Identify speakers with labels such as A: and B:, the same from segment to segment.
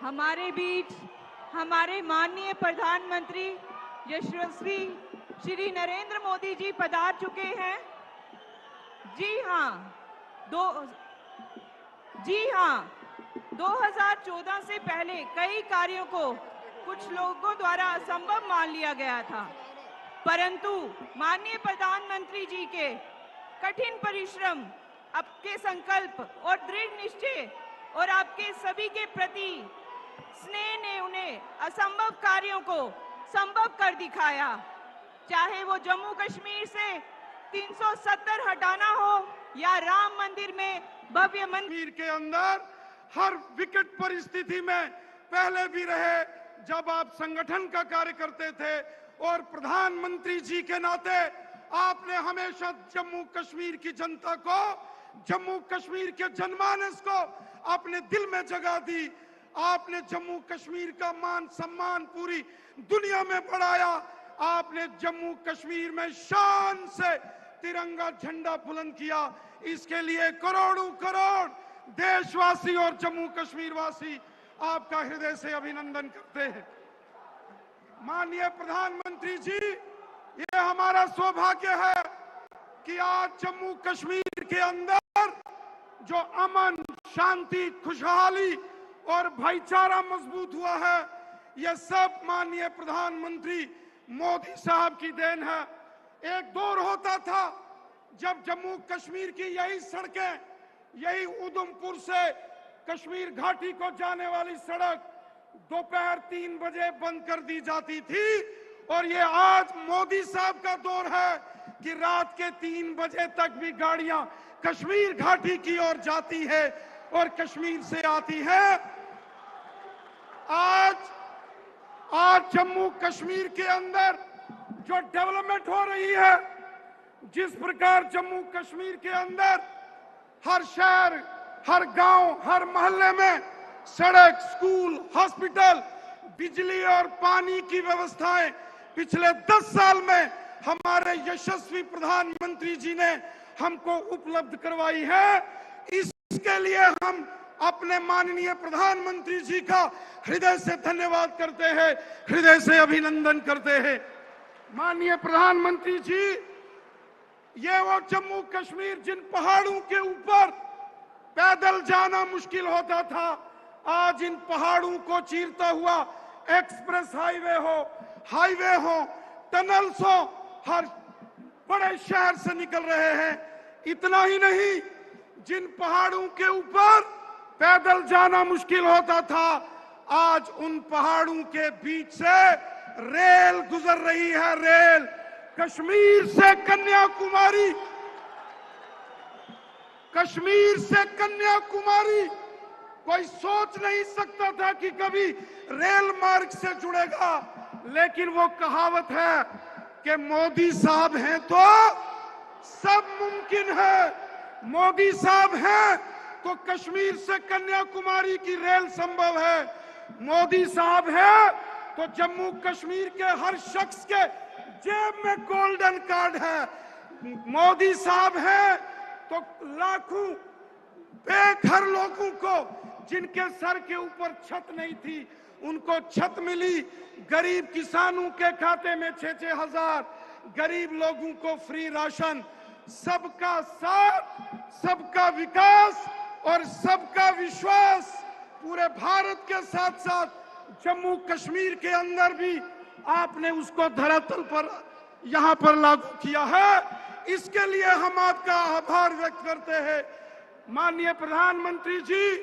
A: हमारे बीच हमारे माननीय प्रधानमंत्री यशस्वी श्री नरेंद्र मोदी जी पधार चुके हैं। जी हाँ, 2014 से पहले कई कार्यों को कुछ लोगों द्वारा असंभव मान लिया गया था, परंतु माननीय प्रधानमंत्री जी के कठिन परिश्रम, आपके संकल्प और दृढ़ निश्चय और आपके सभी के प्रति स्नेह ने उन्हें असंभव कार्यों को संभव कर दिखाया। चाहे वो जम्मू कश्मीर से 370 हटाना हो या राम मंदिर में भव्य मंदिर
B: के अंदर हर विकट परिस्थिति में पहले भी रहे जब आप संगठन का कार्य करते थे, और प्रधानमंत्री जी के नाते आपने हमेशा जम्मू कश्मीर की जनता को, जम्मू कश्मीर के जनमानस को अपने दिल में जगह दी। आपने जम्मू कश्मीर का मान सम्मान पूरी दुनिया में बढ़ाया। आपने जम्मू कश्मीर में शान से तिरंगा झंडा बुलंद किया। इसके लिए करोड़ों करोड़ देशवासी और जम्मू कश्मीर वासी आपका हृदय से अभिनंदन करते हैं। माननीय प्रधानमंत्री जी, ये हमारा सौभाग्य है कि आज जम्मू कश्मीर के अंदर जो अमन, शांति, खुशहाली और भाईचारा मजबूत हुआ है, यह सब माननीय प्रधानमंत्री मोदी साहब की देन है। एक दौर होता था जब जम्मू कश्मीर की यही सड़कें, यही उधमपुर से कश्मीर घाटी को जाने वाली सड़क दोपहर 3 बजे बंद कर दी जाती थी, और ये आज मोदी साहब का दौर है कि रात के 3 बजे तक भी गाड़ियां कश्मीर घाटी की ओर जाती है और कश्मीर से आती है। आज जम्मू कश्मीर के अंदर जो डेवलपमेंट हो रही है, जिस प्रकार जम्मू कश्मीर के अंदर हर शहर, हर गांव, हर मोहल्ले में सड़क, स्कूल, हॉस्पिटल, बिजली और पानी की व्यवस्थाएं पिछले 10 साल में हमारे यशस्वी प्रधानमंत्री जी ने हमको उपलब्ध करवाई है। इसके लिए हम अपने माननीय प्रधानमंत्री जी का हृदय से धन्यवाद करते हैं, हृदय से अभिनंदन करते हैं। माननीय प्रधानमंत्री जी, ये वो जम्मू कश्मीर जिन पहाड़ों के ऊपर पैदल जाना मुश्किल होता था, आज इन पहाड़ों को चीरता हुआ एक्सप्रेस हाईवे हो, टनल्स हो, हर बड़े शहर से निकल रहे हैं। इतना ही नहीं, जिन पहाड़ों के ऊपर पैदल जाना मुश्किल होता था, आज उन पहाड़ों के बीच से रेल गुजर रही है। रेल कश्मीर से कन्याकुमारी, कश्मीर से कन्याकुमारी कोई सोच नहीं सकता था कि कभी रेल मार्ग से जुड़ेगा, लेकिन वो कहावत है कि मोदी साहब हैं तो सब मुमकिन है। मोदी साहब हैं तो कश्मीर से कन्याकुमारी की रेल संभव है। मोदी साहब हैं तो जम्मू कश्मीर के हर शख्स के जेब में गोल्डन कार्ड है। मोदी साहब हैं तो लाखों बेघर लोगों को, जिनके सर के ऊपर छत नहीं थी, उनको छत मिली। गरीब किसानों के खाते में 6-6 हजार, गरीब लोगों को फ्री राशन। सबका साथ, सबका विकास और सबका विश्वास पूरे भारत के साथ साथ जम्मू कश्मीर के अंदर भी आपने उसको धरातल पर यहां पर लागू किया है। इसके लिए हम आपका आभार व्यक्त करते हैं। माननीय प्रधानमंत्री जी,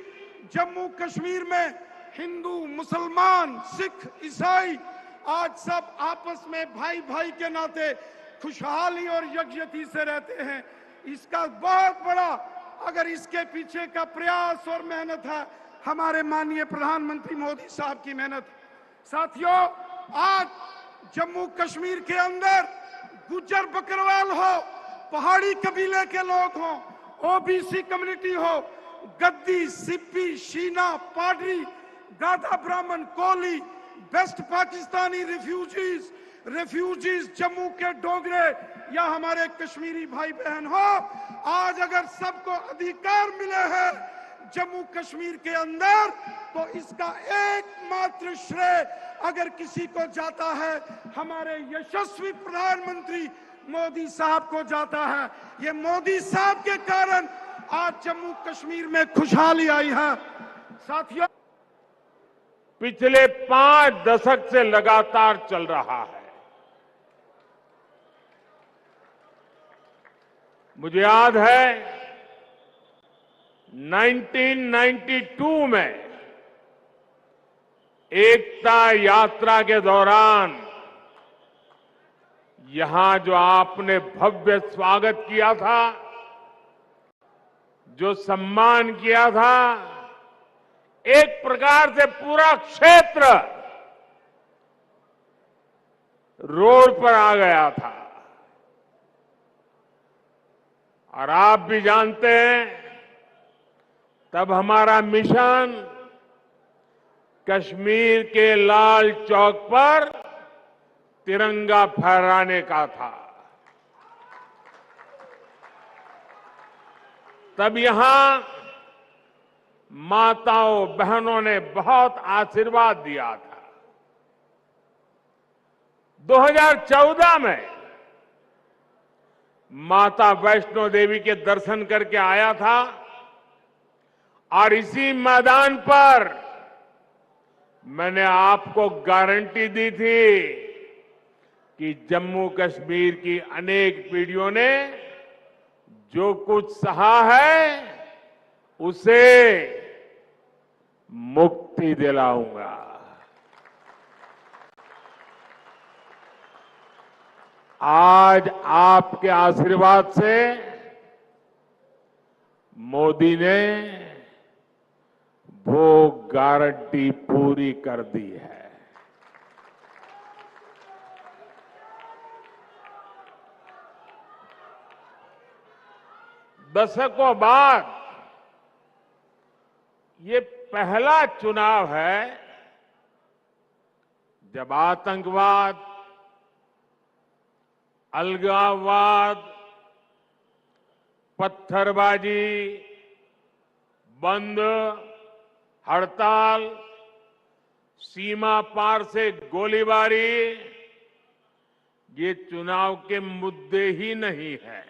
B: जम्मू कश्मीर में हिंदू, मुसलमान, सिख, ईसाई आज सब आपस में भाई भाई के नाते खुशहाली और यकजहती से रहते हैं। इसका बहुत बड़ा, अगर इसके पीछे का प्रयास और मेहनत है, हमारे माननीय प्रधानमंत्री मोदी साहब की मेहनत। साथियों, आज जम्मू कश्मीर के अंदर गुज्जर बकरवाल हो, पहाड़ी कबीले के लोग हो, ओबीसी कम्युनिटी हो, गद्दी, सिप्पी, शीना, पाडरी, गाधा ब्राह्मण, कोली, बेस्ट पाकिस्तानी रेफ्यूजीज जम्मू के डोगरे या हमारे कश्मीरी भाई बहन हो, आज अगर सबको अधिकार मिले हैं जम्मू कश्मीर के अंदर, तो इसका एकमात्र श्रेय अगर किसी को जाता है हमारे यशस्वी प्रधानमंत्री मोदी साहब को जाता है। ये मोदी साहब के कारण आज जम्मू कश्मीर में खुशहाली आई है। साथियों,
C: पिछले 5 दशक से लगातार चल रहा है। मुझे याद है 1992 में एकता यात्रा के दौरान यहां जो आपने भव्य स्वागत किया था, जो सम्मान किया था, एक प्रकार से पूरा क्षेत्र रोड पर आ गया था। और आप भी जानते हैं, तब हमारा मिशन कश्मीर के लाल चौक पर तिरंगा फहराने का था। तब यहां माताओं बहनों ने बहुत आशीर्वाद दिया था। 2014 में माता वैष्णो देवी के दर्शन करके आया था और इसी मैदान पर मैंने आपको गारंटी दी थी कि जम्मू कश्मीर की अनेक पीढ़ियों ने जो कुछ सहा है उसे मुक्ति दिलाऊंगा। आज आपके आशीर्वाद से मोदी ने वो गारंटी पूरी कर दी है। दशकों बाद ये पहला चुनाव है जब आतंकवाद, अलगाववाद, पत्थरबाजी, बंद, हड़ताल, सीमा पार से गोलीबारी, ये चुनाव के मुद्दे ही नहीं है।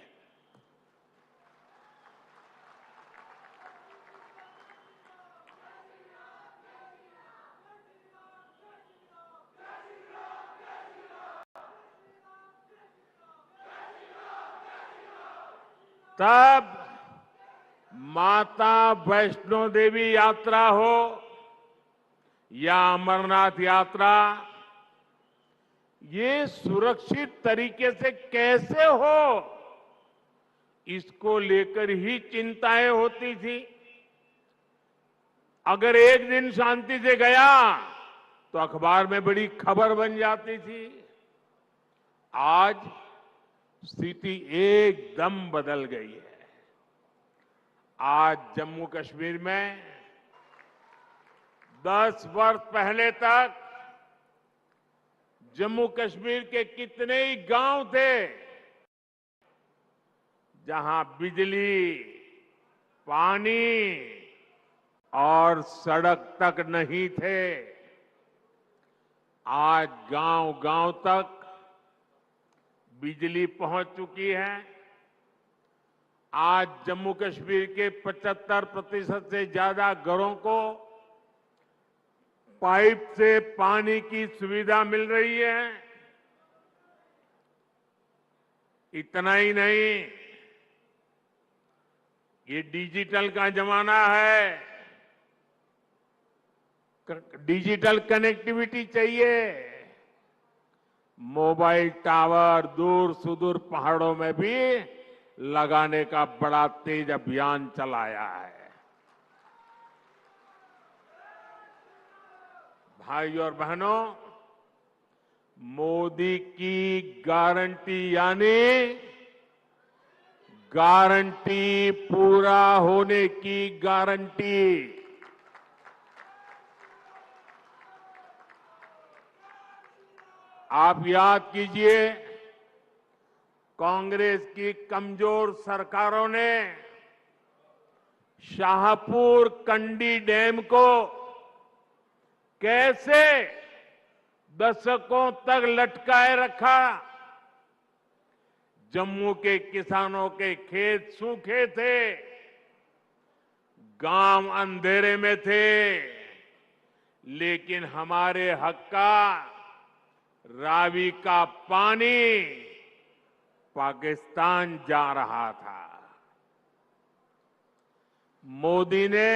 C: तब माता वैष्णो देवी यात्रा हो या अमरनाथ यात्रा, ये सुरक्षित तरीके से कैसे हो, इसको लेकर ही चिंताएं होती थी। अगर एक दिन शांति से गया तो अखबार में बड़ी खबर बन जाती थी। आज स्थिति एकदम बदल गई है। आज जम्मू कश्मीर में 10 वर्ष पहले तक जम्मू कश्मीर के कितने ही गांव थे जहां बिजली, पानी और सड़क तक नहीं थे। आज गांव-गांव तक बिजली पहुंच चुकी है। आज जम्मू कश्मीर के 75% से ज्यादा घरों को पाइप से पानी की सुविधा मिल रही है। इतना ही नहीं, ये डिजिटल का जमाना है। डिजिटल कनेक्टिविटी चाहिए। मोबाइल टावर दूर सुदूर पहाड़ों में भी लगाने का बड़ा तेज अभियान चलाया है। भाई और बहनों, मोदी की गारंटी यानी गारंटी पूरा होने की गारंटी। आप याद कीजिए, कांग्रेस की कमजोर सरकारों ने शाहपुर कंडी डैम को कैसे दशकों तक लटकाए रखा। जम्मू के किसानों के खेत सूखे थे, गांव अंधेरे में थे, लेकिन हमारे हक का रावी का पानी पाकिस्तान जा रहा था। मोदी ने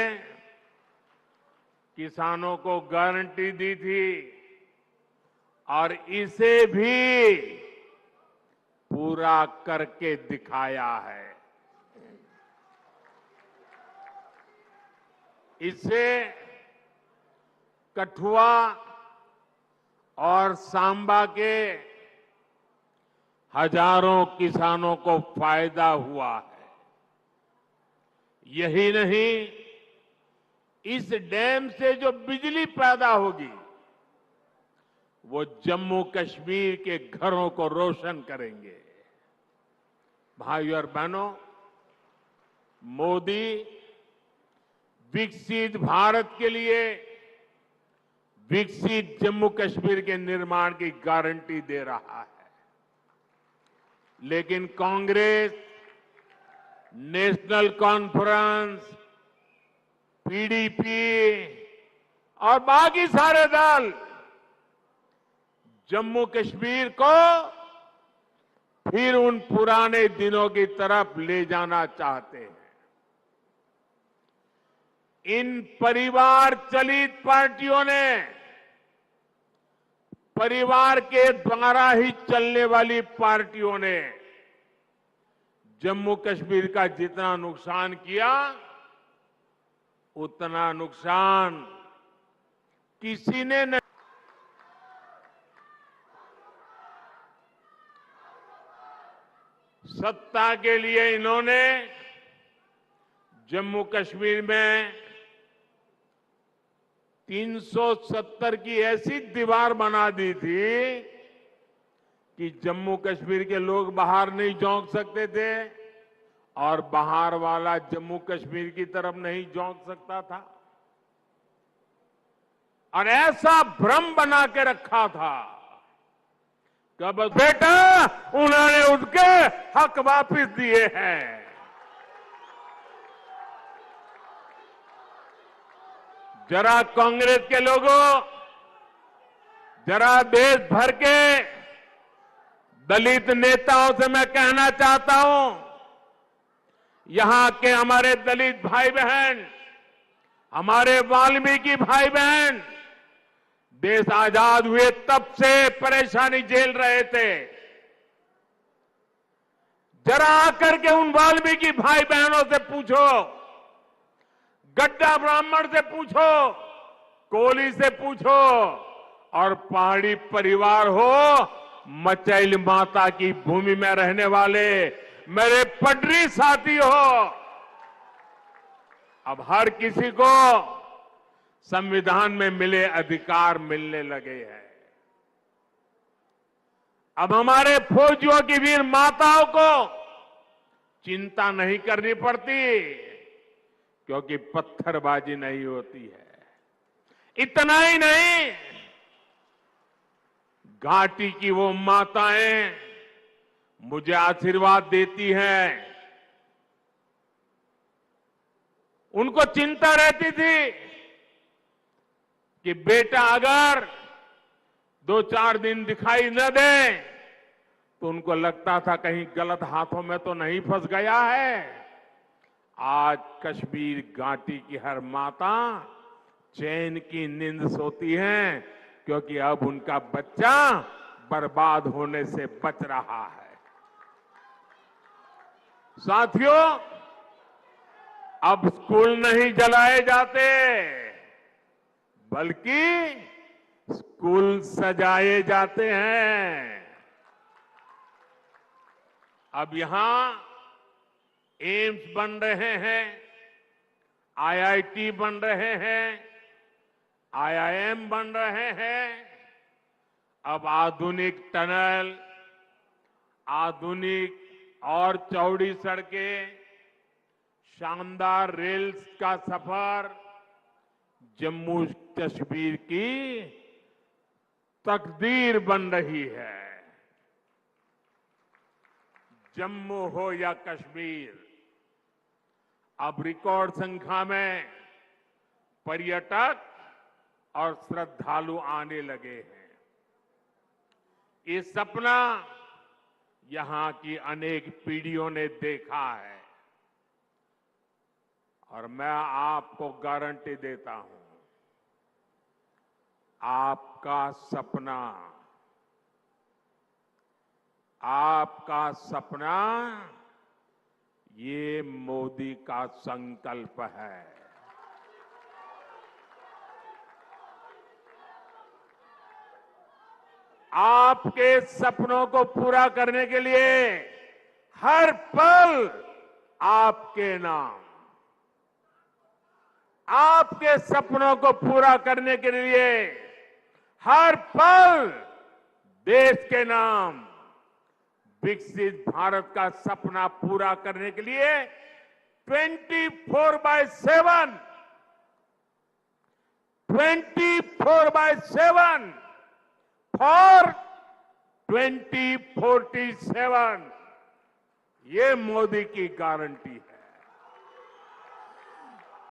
C: किसानों को गारंटी दी थी और इसे भी पूरा करके दिखाया है। इससे कठुआ और सांबा के हजारों किसानों को फायदा हुआ है। यही नहीं, इस डैम से जो बिजली पैदा होगी वो जम्मू कश्मीर के घरों को रोशन करेंगे। भाइयों और बहनों, मोदी विकसित भारत के लिए विकसित जम्मू कश्मीर के निर्माण की गारंटी दे रहा है, लेकिन कांग्रेस, नेशनल कॉन्फ्रेंस, पीडीपी और बाकी सारे दल जम्मू कश्मीर को फिर उन पुराने दिनों की तरफ ले जाना चाहते हैं। इन परिवार चलित पार्टियों ने परिवार के द्वारा ही चलने वाली पार्टियों ने जम्मू कश्मीर का जितना नुकसान किया, उतना नुकसान किसी ने नहीं। सत्ता के लिए इन्होंने जम्मू कश्मीर में 370 की ऐसी दीवार बना दी थी कि जम्मू कश्मीर के लोग बाहर नहीं झोंक सकते थे और बाहर वाला जम्मू कश्मीर की तरफ नहीं झोंक सकता था। और ऐसा भ्रम बना के रखा था कि बस बेटा उन्होंने उनके हक वापस दिए हैं। जरा कांग्रेस के लोगों, जरा देश भर के दलित नेताओं से मैं कहना चाहता हूं, यहां के हमारे दलित भाई बहन, हमारे वाल्मीकि भाई बहन देश आजाद हुए तब से परेशानी झेल रहे थे। जरा आकर के उन वाल्मीकि भाई बहनों से पूछो, गड्ढा ब्राह्मण से पूछो, कोली से पूछो और पहाड़ी परिवार हो, मचैल माता की भूमि में रहने वाले मेरे पटरी साथी हो, अब हर किसी को संविधान में मिले अधिकार मिलने लगे हैं। अब हमारे फौजियों की वीर माताओं को चिंता नहीं करनी पड़ती, क्योंकि पत्थरबाजी नहीं होती है। इतना ही नहीं, घाटी की वो माताएं मुझे आशीर्वाद देती हैं। उनको चिंता रहती थी कि बेटा अगर 2-4 दिन दिखाई न दे तो उनको लगता था कहीं गलत हाथों में तो नहीं फंस गया है। आज कश्मीर घाटी की हर माता चैन की नींद सोती है, क्योंकि अब उनका बच्चा बर्बाद होने से बच रहा है। साथियों, अब स्कूल नहीं जलाए जाते, बल्कि स्कूल सजाए जाते हैं। अब यहां एम्स बन रहे हैं, आईआईटी बन रहे हैं, आईआईएम बन रहे हैं, अब आधुनिक टनल, आधुनिक और चौड़ी सड़कें, शानदार रेल्स का सफर जम्मू कश्मीर की तकदीर बन रही है। जम्मू हो या कश्मीर, अब रिकॉर्ड संख्या में पर्यटक और श्रद्धालु आने लगे हैं। ये सपना यहां की अनेक पीढ़ियों ने देखा है और मैं आपको गारंटी देता हूं, आपका सपना ये मोदी का संकल्प है। आपके सपनों को पूरा करने के लिए हर पल आपके नाम, आपके सपनों को पूरा करने के लिए हर पल देश के नाम, विकसित भारत का सपना पूरा करने के लिए 24/7 फॉर 2047 ये मोदी की गारंटी